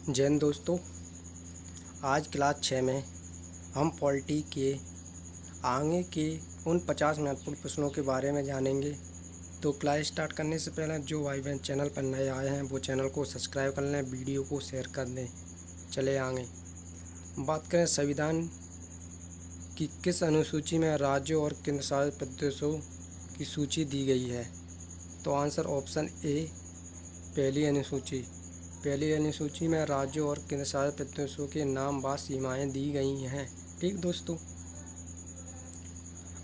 जैन दोस्तों, आज क्लास 6 में हम पॉलिटी के आगे के उन 50 महत्वपूर्ण प्रश्नों के बारे में जानेंगे। तो क्लास स्टार्ट करने से पहले जो भाई बहन चैनल पर नए आए हैं वो चैनल को सब्सक्राइब कर लें, वीडियो को शेयर कर दें। चले आगे बात करें संविधान की किस अनुसूची में राज्यों और केंद्र शासित प्रदेशों की सूची दी गई है। तो आंसर ऑप्शन ए, पहली अनुसूची। पहली अनुसूची में राज्यों और केंद्र शासित प्रदेशों के नाम व सीमाएं दी गई हैं। ठीक दोस्तों,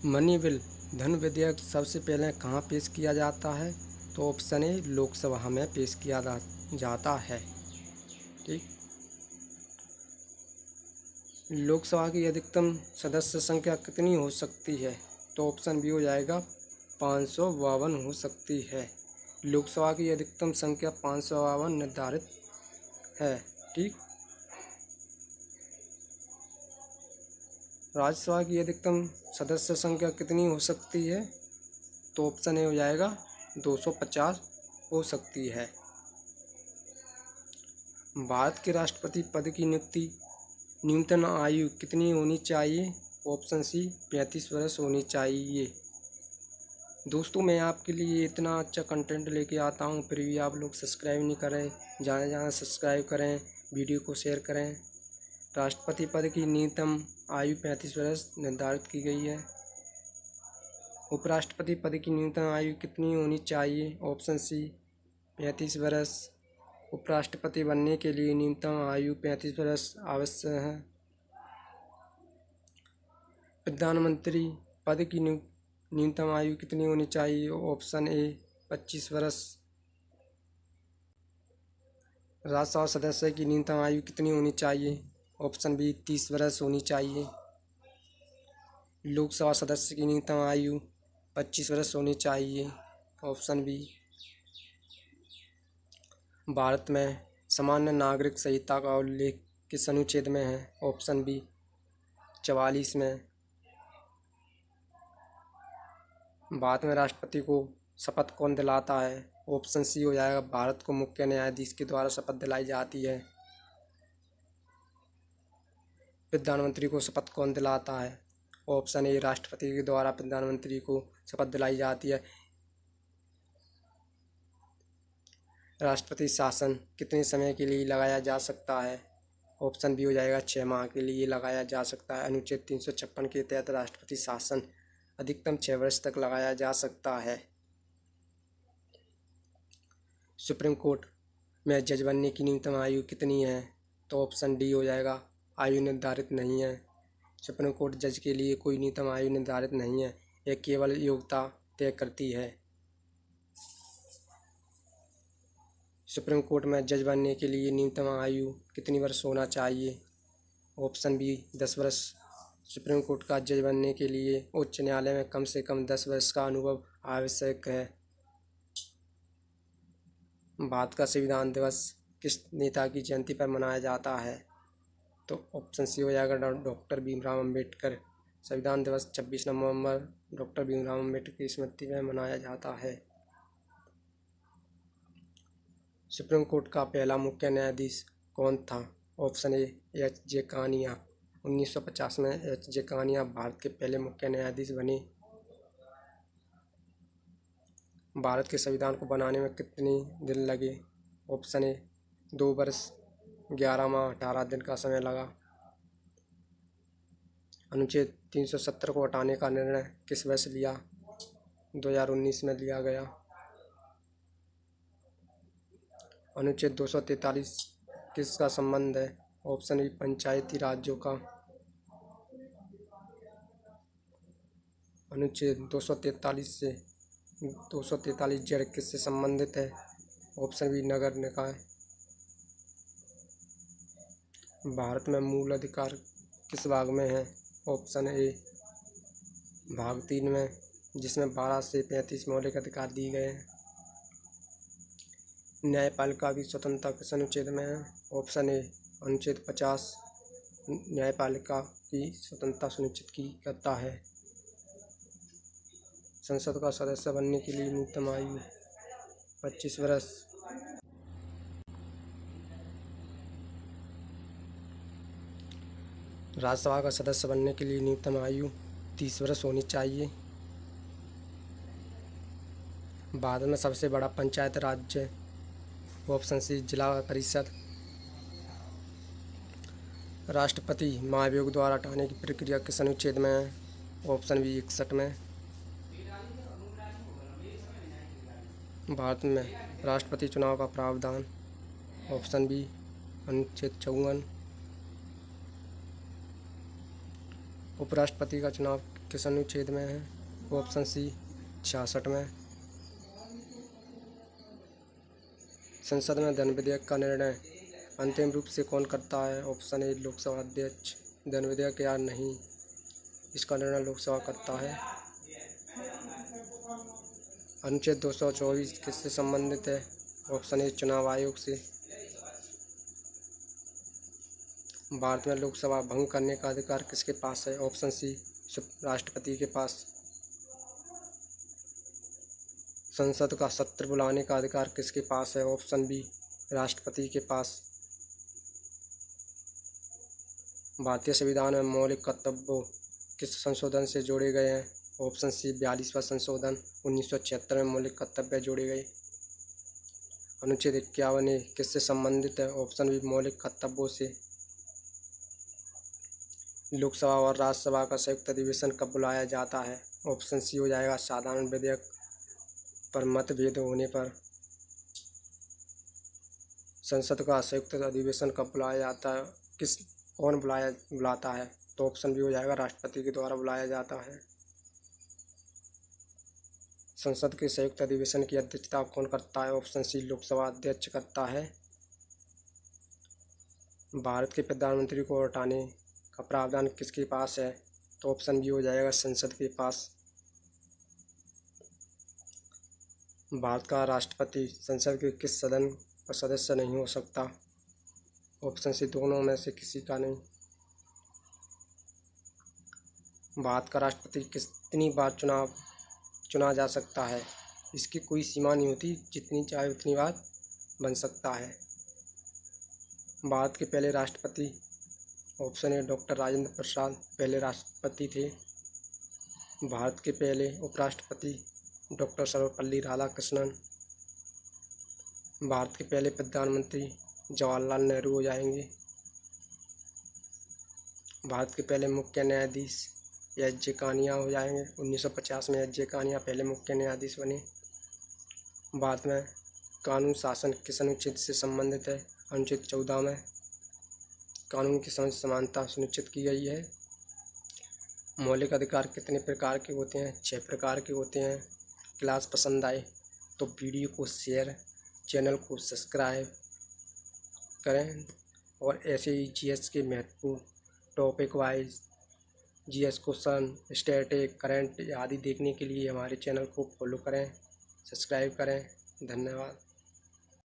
मनी बिल धन विधेयक सबसे पहले कहाँ पेश किया जाता है। तो ऑप्शन ए, लोकसभा में पेश किया जाता है। ठीक, लोकसभा की अधिकतम सदस्य संख्या कितनी हो सकती है। तो ऑप्शन बी हो जाएगा 552 हो सकती है। लोकसभा की अधिकतम संख्या 552 निर्धारित है। ठीक, राज्यसभा की अधिकतम सदस्य संख्या कितनी हो सकती है। तो ऑप्शन ए हो जाएगा 250 हो सकती है। भारत के राष्ट्रपति पद की नियुक्ति न्यूनतम आयु कितनी होनी चाहिए। ऑप्शन सी, 35 वर्ष होनी चाहिए। दोस्तों, मैं आपके लिए इतना अच्छा कंटेंट लेके आता हूँ, फिर भी आप लोग सब्सक्राइब नहीं करें। जाने जाने सब्सक्राइब करें, वीडियो को शेयर करें। राष्ट्रपति पद की न्यूनतम आयु 35 वर्ष निर्धारित की गई है। उपराष्ट्रपति पद की न्यूनतम आयु कितनी होनी चाहिए। ऑप्शन सी, 35 वर्ष। उपराष्ट्रपति बनने के लिए न्यूनतम आयु 35 वर्ष आवश्यक है। प्रधानमंत्री पद की न्यूनतम आयु कितनी होनी चाहिए। ऑप्शन ए, 25 वर्ष। राज्यसभा सदस्य की न्यूनतम आयु कितनी होनी चाहिए। ऑप्शन बी, 30 वर्ष होनी चाहिए। लोकसभा सदस्य की न्यूनतम आयु 25 वर्ष होनी चाहिए। Option B. भारत में सामान्य नागरिक संहिता का उल्लेख किस अनुच्छेद में है। ऑप्शन बी, 44 में। भारत में राष्ट्रपति को शपथ कौन दिलाता है। ऑप्शन सी हो जाएगा, भारत को मुख्य न्यायाधीश के द्वारा शपथ दिलाई जाती है। प्रधानमंत्री को शपथ कौन दिलाता है। ऑप्शन ए, राष्ट्रपति के द्वारा प्रधानमंत्री को शपथ दिलाई जाती है। राष्ट्रपति शासन कितने समय के लिए लगाया जा सकता है। ऑप्शन बी हो जाएगा, 6 माह के लिए लगाया जा सकता है। अनुच्छेद 356 के तहत राष्ट्रपति शासन अधिकतम 6 वर्ष तक लगाया जा सकता है। सुप्रीम कोर्ट में जज बनने की न्यूनतम आयु कितनी है। तो ऑप्शन डी हो जाएगा, आयु निर्धारित नहीं है। सुप्रीम कोर्ट जज के लिए कोई न्यूनतम आयु निर्धारित नहीं है, यह केवल योग्यता तय करती है। सुप्रीम कोर्ट में जज बनने के लिए न्यूनतम आयु कितनी वर्ष होना चाहिए। ऑप्शन बी, 10 वर्ष। सुप्रीम कोर्ट का जज बनने के लिए उच्च न्यायालय में कम से कम 10 वर्ष का अनुभव आवश्यक है। भारत का संविधान दिवस किस नेता की जयंती पर मनाया जाता है। तो ऑप्शन सी हो जाएगा, डॉक्टर भीमराव अंबेडकर। संविधान दिवस 26 नवंबर डॉक्टर भीमराव अंबेडकर की स्मृति में मनाया जाता है। सुप्रीम कोर्ट का पहला मुख्य न्यायाधीश कौन था। Option A, H J Kania. 1950 में एच जे कानिया भारत के पहले मुख्य न्यायाधीश बने। भारत के संविधान को बनाने में कितने दिन लगे। ऑप्शन ए, 2 वर्ष 11 माह 18 दिन का समय लगा। अनुच्छेद 370 को हटाने का निर्णय किस वर्ष लिया। 2019 में लिया गया। अनुच्छेद 243 किसका संबंध है। ऑप्शन बी, पंचायती राज्यों का। अनुच्छेद 243 से 243 जेड किससे संबंधित है। ऑप्शन बी, नगर निकाय। भारत में मूल अधिकार किस भाग में है। ऑप्शन ए, भाग 3 में, जिसमें 12 से 35 मौलिक अधिकार दिए गए हैं। न्यायपालिका की स्वतंत्रता किस अनुच्छेद में है। ऑप्शन ए, अनुच्छेद 50 न्यायपालिका की स्वतंत्रता सुनिश्चित की करता है। संसद का सदस्य बनने के लिए न्यूनतम आयु 25 वर्ष। राज्यसभा का सदस्य बनने के लिए न्यूनतम आयु 30 वर्ष होनी चाहिए। भारत में सबसे बड़ा पंचायत राज्य ऑप्शन सी जिला परिषद। राष्ट्रपति महाभियोग द्वारा हटाने की प्रक्रिया किस अनुच्छेद में है? ऑप्शन बी 61 में। भारत में राष्ट्रपति चुनाव का प्रावधान? ऑप्शन बी अनुच्छेद 54। उपराष्ट्रपति का चुनाव किस अनुच्छेद में है? ऑप्शन सी 66 में। संसद में धन विधेयक का निर्णय अंतिम रूप से कौन करता है? ऑप्शन ए लोकसभा अध्यक्ष। धन विधेयक या नहीं, इसका निर्णय लोकसभा करता है। अनुच्छेद 224 किससे संबंधित है? ऑप्शन ए चुनाव आयोग से। भारत में लोकसभा भंग करने का अधिकार किसके पास है? ऑप्शन सी राष्ट्रपति के पास। संसद का सत्र बुलाने का अधिकार किसके पास है? ऑप्शन बी राष्ट्रपति के पास। भारतीय संविधान में मौलिक कर्तव्यों किस संशोधन से जोड़े गए हैं? ऑप्शन सी 42वां संशोधन 1976 में मौलिक कर्तव्य जोड़े गए। अनुच्छेद 51 किससे संबंधित है? ऑप्शन बी मौलिक कर्तव्यों से। लोकसभा और राज्यसभा का संयुक्त अधिवेशन कब बुलाया जाता है? ऑप्शन सी हो जाएगा साधारण विधेयक पर मतभेद होने पर। संसद का संयुक्त अधिवेशन कब बुलाया जाता है? कौन बुलाता है? तो ऑप्शन बी हो जाएगा राष्ट्रपति के द्वारा बुलाया जाता है। संसद के संयुक्त अधिवेशन की अध्यक्षता कौन करता है? ऑप्शन सी लोकसभा अध्यक्ष करता है। भारत के प्रधानमंत्री को हटाने का प्रावधान किसके पास है? तो ऑप्शन बी हो जाएगा संसद के पास। भारत का राष्ट्रपति संसद के किस सदन का सदस्य नहीं हो सकता? ऑप्शन सी दोनों में से किसी का नहीं। भारत का राष्ट्रपति कितनी बार चुना जा सकता है? इसकी कोई सीमा नहीं होती, जितनी चाहे उतनी बार बन सकता है। भारत के पहले राष्ट्रपति? Option A doctor Rajendra Prasad पहले राष्ट्रपति थे। भारत के पहले उपराष्ट्रपति डॉक्टर सर्वपल्ली राधाकृष्णन। भारत के पहले प्रधानमंत्री जवाहरलाल नेहरू हो जाएंगे। भारत के पहले मुख्य न्यायाधीश एस.जे. कानिया हो जाएंगे। 1950 में एस.जे. कानिया पहले मुख्य न्यायाधीश बने। भारत में कानून शासन किस अनुच्छेद से संबंधित है? अनुच्छेद 14 में कानून की समझ समानता सुनिश्चित की गई है। मौलिक अधिकार कितने प्रकार के होते हैं? 6 प्रकार के होते हैं। क्लास पसंद आए तो वीडियो को शेयर, चैनल को सब्सक्राइब करें और ऐसे ही जीएस के महत्वपूर्ण topic wise GS question, static, current आदि देखने के लिए हमारे चैनल को फॉलो करें, सब्सक्राइब करें। धन्यवाद।